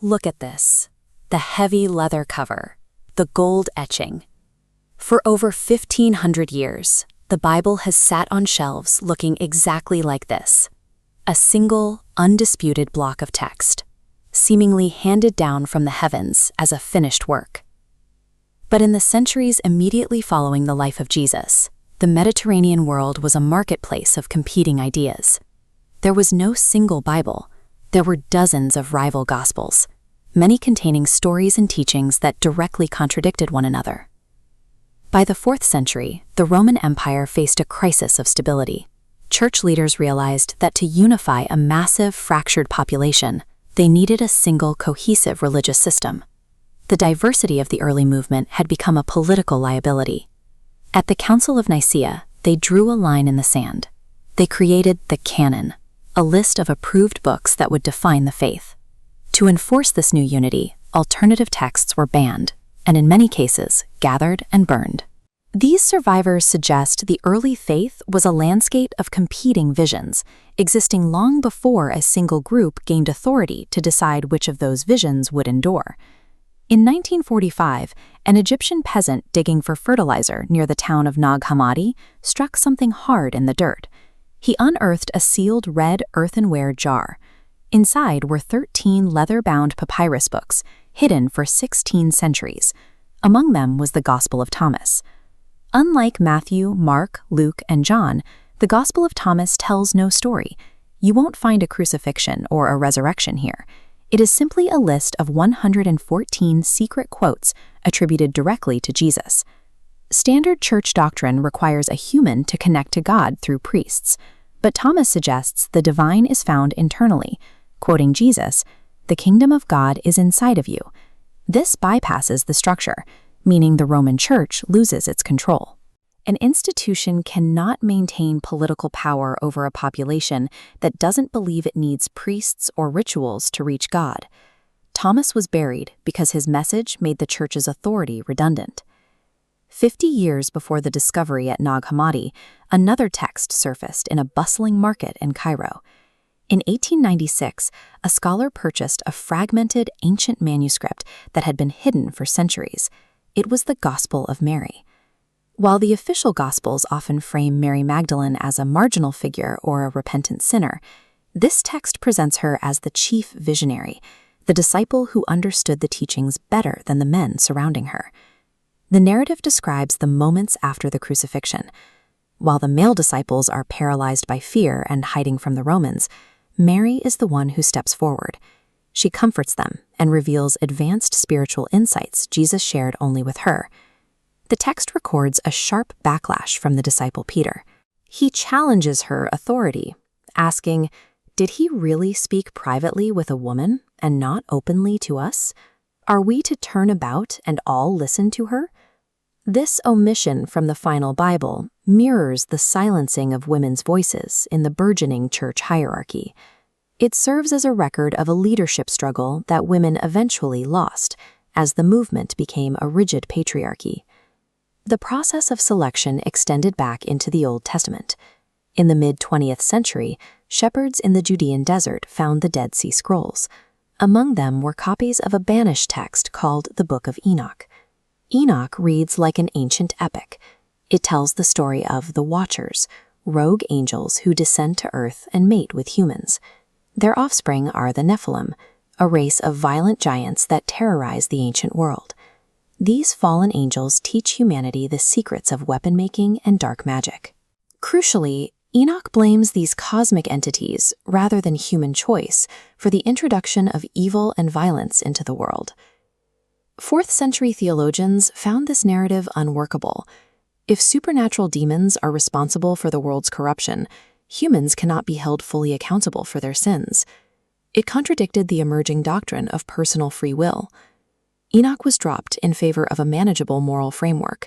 Look at this. The heavy leather cover, the gold etching. For over 1,500 years, the Bible has sat on shelves looking exactly like this. A single, undisputed block of text, seemingly handed down from the heavens as a finished work. But in the centuries immediately following the life of Jesus, the Mediterranean world was a marketplace of competing ideas. There was no single Bible. There were dozens of rival gospels, many containing stories and teachings that directly contradicted one another. By the 4th century, the Roman Empire faced a crisis of stability. Church leaders realized that to unify a massive, fractured population, they needed a single, cohesive religious system. The diversity of the early movement had become a political liability. At the Council of Nicaea, they drew a line in the sand. They created the canon, a list of approved books that would define the faith. To enforce this new unity, alternative texts were banned, and in many cases, gathered and burned. These survivors suggest the early faith was a landscape of competing visions, existing long before a single group gained authority to decide which of those visions would endure. In 1945, an Egyptian peasant digging for fertilizer near the town of Nag Hammadi struck something hard in the dirt. He unearthed a sealed red earthenware jar. Inside were 13 leather-bound papyrus books, hidden for 16 centuries. Among them was the Gospel of Thomas. Unlike Matthew, Mark, Luke, and John, the Gospel of Thomas tells no story. You won't find a crucifixion or a resurrection here. It is simply a list of 114 secret quotes attributed directly to Jesus. Standard church doctrine requires a human to connect to God through priests, but Thomas suggests the divine is found internally. Quoting Jesus, "The kingdom of God is inside of you." This bypasses the structure, meaning the Roman Church loses its control. An institution cannot maintain political power over a population that doesn't believe it needs priests or rituals to reach God. Thomas was buried because his message made the Church's authority redundant. 50 years before the discovery at Nag Hammadi, another text surfaced in a bustling market in Cairo. In 1896, a scholar purchased a fragmented ancient manuscript that had been hidden for centuries. It was the Gospel of Mary. While the official Gospels often frame Mary Magdalene as a marginal figure or a repentant sinner, this text presents her as the chief visionary, the disciple who understood the teachings better than the men surrounding her. The narrative describes the moments after the crucifixion. While the male disciples are paralyzed by fear and hiding from the Romans, Mary is the one who steps forward. She comforts them and reveals advanced spiritual insights Jesus shared only with her. The text records a sharp backlash from the disciple Peter. He challenges her authority, asking, "Did he really speak privately with a woman and not openly to us? Are we to turn about and all listen to her?" This omission from the final Bible mirrors the silencing of women's voices in the burgeoning church hierarchy. It serves as a record of a leadership struggle that women eventually lost, as the movement became a rigid patriarchy. The process of selection extended back into the Old Testament. In the mid-20th century, shepherds in the Judean desert found the Dead Sea Scrolls. Among them were copies of a banished text called the Book of Enoch. Enoch reads like an ancient epic. It tells the story of the Watchers, rogue angels who descend to earth and mate with humans. Their offspring are the Nephilim, a race of violent giants that terrorize the ancient world. These fallen angels teach humanity the secrets of weapon-making and dark magic. Crucially, Enoch blames these cosmic entities, rather than human choice, for the introduction of evil and violence into the world. 4th century theologians found this narrative unworkable. If supernatural demons are responsible for the world's corruption, humans cannot be held fully accountable for their sins. It contradicted the emerging doctrine of personal free will. Enoch was dropped in favor of a manageable moral framework.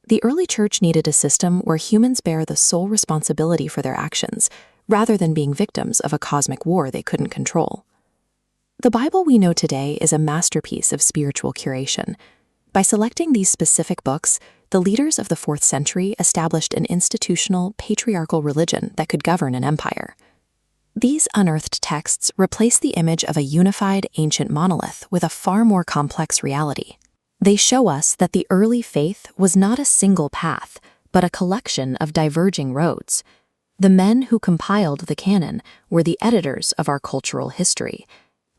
The early church needed a system where humans bear the sole responsibility for their actions, rather than being victims of a cosmic war they couldn't control. The Bible we know today is a masterpiece of spiritual curation. By selecting these specific books, the leaders of the 4th century established an institutional, patriarchal religion that could govern an empire. These unearthed texts replace the image of a unified ancient monolith with a far more complex reality. They show us that the early faith was not a single path, but a collection of diverging roads. The men who compiled the canon were the editors of our cultural history.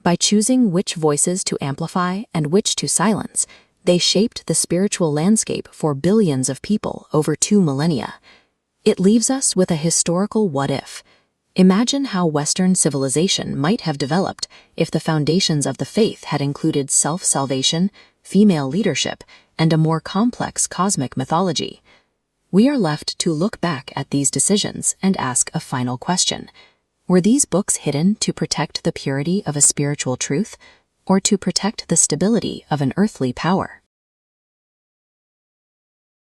By choosing which voices to amplify and which to silence, they shaped the spiritual landscape for billions of people over 2 millennia. It leaves us with a historical what-if. Imagine how Western civilization might have developed if the foundations of the faith had included self-salvation, female leadership, and a more complex cosmic mythology. We are left to look back at these decisions and ask a final question. Were these books hidden to protect the purity of a spiritual truth, or to protect the stability of an earthly power?